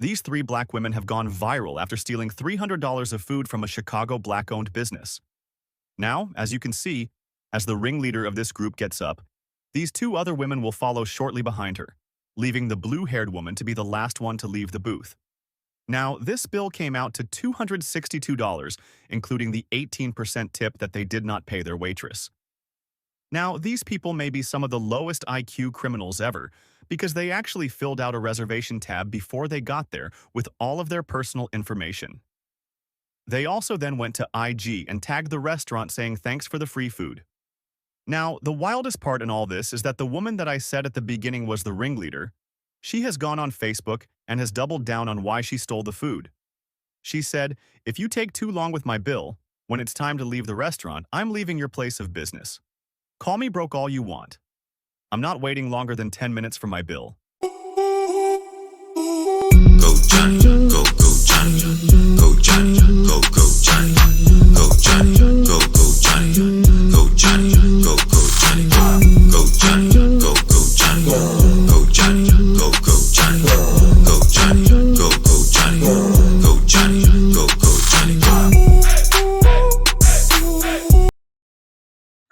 These three black women have gone viral after stealing $300 of food from a Chicago black-owned business. Now, as you can see, as the ringleader of this group gets up, these two other women will follow shortly behind her, leaving the blue-haired woman to be the last one to leave the booth. Now, this bill came out to $262, including the 18% tip that they did not pay their waitress. Now, these people may be some of the lowest IQ criminals ever, because they actually filled out a reservation tab before they got there with all of their personal information. They also then went to IG and tagged the restaurant saying thanks for the free food. Now, the wildest part in all this is that the woman that I said at the beginning was the ringleader, she has gone on Facebook and has doubled down on why she stole the food. She said, "If you take too long with my bill, when it's time to leave the restaurant, I'm leaving your place of business. Call me broke all you want. I'm not waiting longer than 10 minutes for my bill." Go Johnny, go Johnny, go Johnny, go Johnny, go Johnny, go Johnny, go Johnny, go Johnny, go Johnny, go Johnny, go Johnny, go Johnny, go Johnny, go Johnny, go Johnny, go Johnny.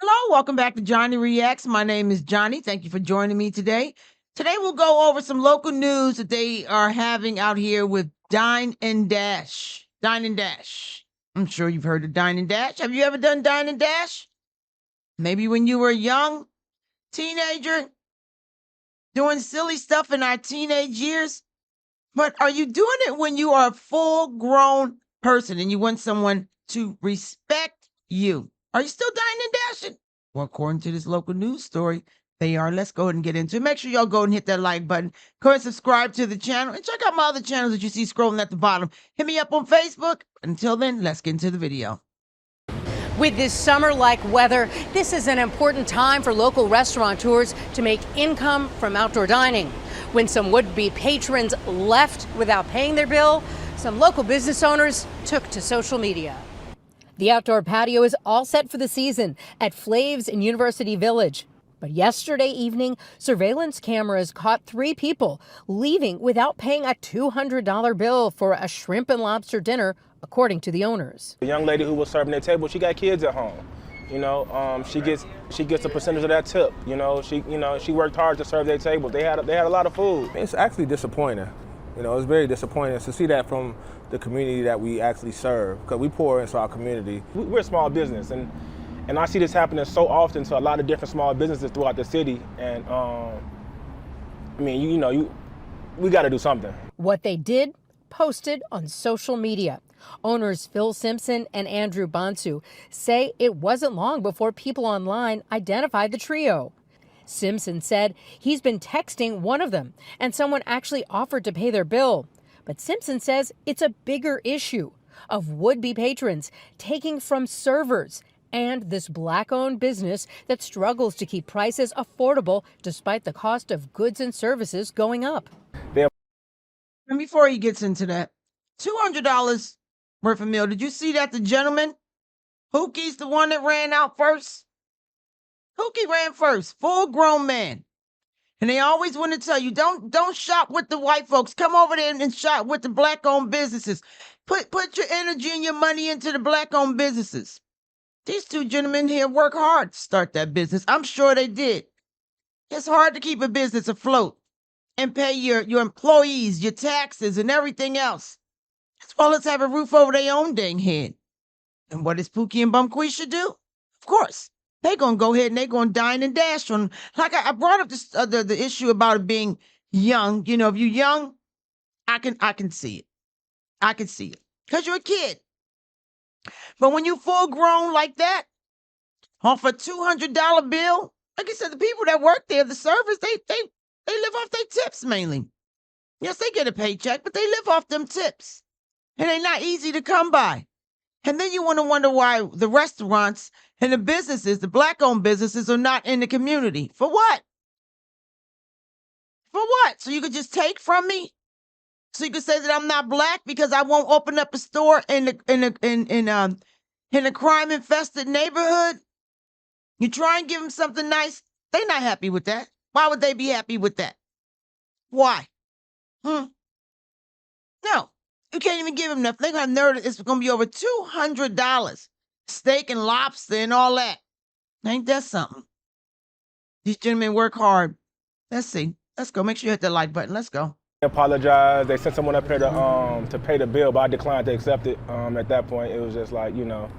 Hello, welcome back to Johnnie Reacts. My name is Johnny. Thank you for joining me today. Today we'll go over some local news that they are having out here with Dine and Dash. Dine and Dash. I'm sure you've heard of Dine and Dash. Have you ever done Dine and Dash? Maybe when you were a young teenager doing silly stuff in our teenage years. But are you doing it when you are a full-grown person and you want someone to respect you? Are you still dining and dashing? Well, according to this local news story, they are. Let's go ahead and get into it. Make sure y'all go and hit that like button. Go ahead and subscribe to the channel. And check out my other channels that you see scrolling at the bottom. Hit me up on Facebook. Until then, let's get into the video. With this summer-like weather, this is an important time for local restaurateurs to make income from outdoor dining. When some would-be patrons left without paying their bill, some local business owners took to social media. The outdoor patio is all set for the season at Flav's in University Village. But yesterday evening, surveillance cameras caught 3 people leaving without paying a $200 bill for a shrimp and lobster dinner, according to the owners. The young lady who was serving their table, she got kids at home. She gets a percentage of that tip. She worked hard to serve their table. They had a lot of food. It's actually disappointing. It's very disappointing to see that from the community that we actually serve, because we pour into our community. We're a small business, and I see this happening so often to a lot of different small businesses throughout the city. And we got to do something. What they did, posted on social media. Owners Phil Simpson and Andrew Bonsu say it wasn't long before people online identified the trio. Simpson said he's been texting one of them, and someone actually offered to pay their bill. But Simpson says it's a bigger issue of would-be patrons taking from servers and this black-owned business that struggles to keep prices affordable despite the cost of goods and services going up. And before he gets into that, $200 worth of meal. Did you see that the gentleman, Hookie's the one that ran out first? Hookie ran first, full-grown man. And they always want to tell you, don't shop with the white folks. Come over there and shop with the black-owned businesses. Put your energy and your money into the black-owned businesses. These two gentlemen here work hard to start that business. I'm sure they did. It's hard to keep a business afloat and pay your employees, your taxes, and everything else, as well as have a roof over their own dang head. And what does Pookie and Bumquisha do? Of course, they're going to go ahead and they're going to dine and dash on. Like I brought up this, the issue about it being young. If you're young, I can see it. I can see it because you're a kid. But when you full grown like that, off a $200 bill, like I said, the people that work there, the servers, they live off their tips mainly. Yes, they get a paycheck, but they live off them tips. And they're not easy to come by. And then you want to wonder why the restaurants and the businesses, the black-owned businesses, are not in the community. For what? For what? So you could just take from me? So you could say that I'm not black because I won't open up a store in a crime-infested neighborhood? You try and give them something nice, they're not happy with that. Why would they be happy with that? Why? You can't even give them enough. They're going to nerd. It's going to be over $200. Steak and lobster and all that. Ain't that something? These gentlemen work hard. Let's see. Let's go. Make sure you hit the like button. Let's go. They apologized. They sent someone up here to pay the bill, but I declined to accept it. At that point, it was just like, you know,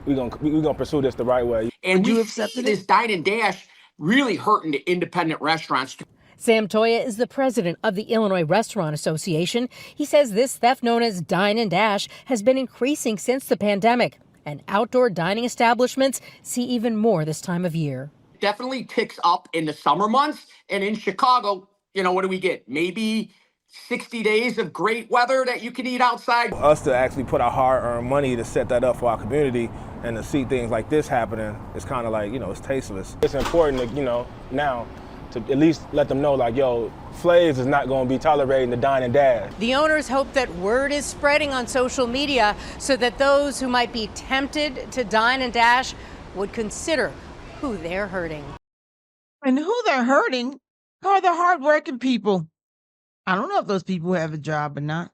we gonna pursue this the right way. And You we accepted see this Dine and Dash really hurting the independent restaurants. Sam Toya is the president of the Illinois Restaurant Association. He says this theft, known as Dine and Dash, has been increasing since the pandemic, and outdoor dining establishments see even more this time of year. Definitely ticks up in the summer months. And in Chicago, you know, what do we get? Maybe 60 days of great weather that you can eat outside. Us to actually put our hard-earned money to set that up for our community and to see things like this happening, it's kind of like, you know, it's tasteless. It's important to, you know, now to at least let them know, like, yo, Flays is not going to be tolerating the Dine and Dash. The owners hope that word is spreading on social media so that those who might be tempted to dine and dash would consider who they're hurting. And who they're hurting are the hardworking people. I don't know if those people have a job or not,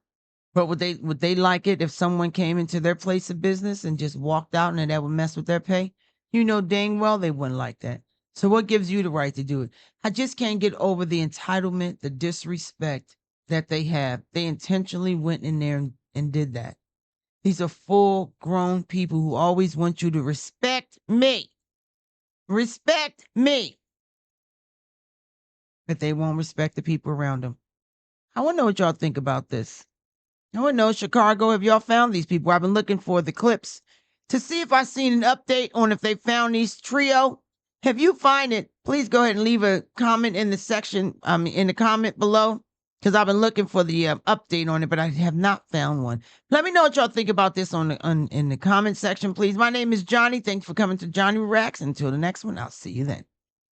but would they like it if someone came into their place of business and just walked out and that would mess with their pay? You know dang well they wouldn't like that. So what gives you the right to do it? I just can't get over the entitlement, the disrespect that they have. They intentionally went in there and did that. These are full-grown people who always want you to respect me. Respect me. But they won't respect the people around them. I want to know what y'all think about this. I want to know, Chicago, have y'all found these people? I've been looking for the clips to see if I've seen an update on if they found these trio. If you find it, please go ahead and leave a comment in the section, in the comment below, because I've been looking for the update on it, but I have not found one. Let me know what y'all think about this in the comment section, please. My name is Johnny. Thanks for coming to Johnnie Reacts. Until the next one, I'll see you then.